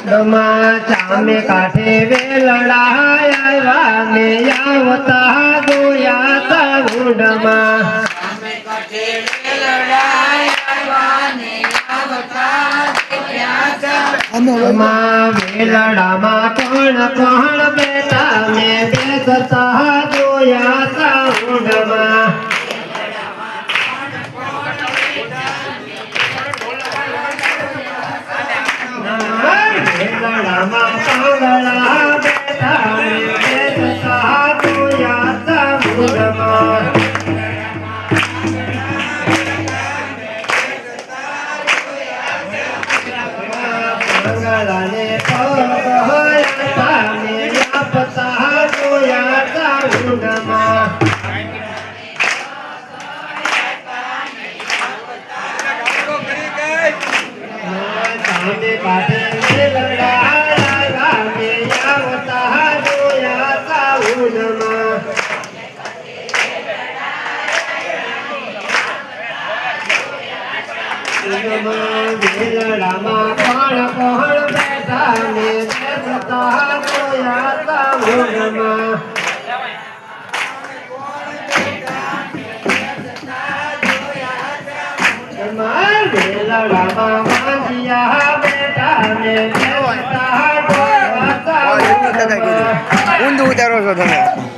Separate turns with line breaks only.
ચામે કાઠે વેલડાયા ને આવતા ગોયા સાઉડમાં વેલડામાં કોણ કોણ બેઠા ને બેસતા ગોયા સાઉડમાં વેલડામાં પાંગળા બેઠા ને બેસતા ગોયા સાઉડમાં પાંગળાને પહોળા ને આપતા ગોયા સાઉડમાં સામે કાઠે વેલડાયા ને આવતા ગોયા સાઉડમાં વેલડામાં કોણ કોણ બેઠા ને બેસતા ગોયા સાઉડમાં વેલડામાં વાંજિયા બેઠા ને બેસતા ગોયા સાઉડમાં ઊંધું ઉતારો છો તમે.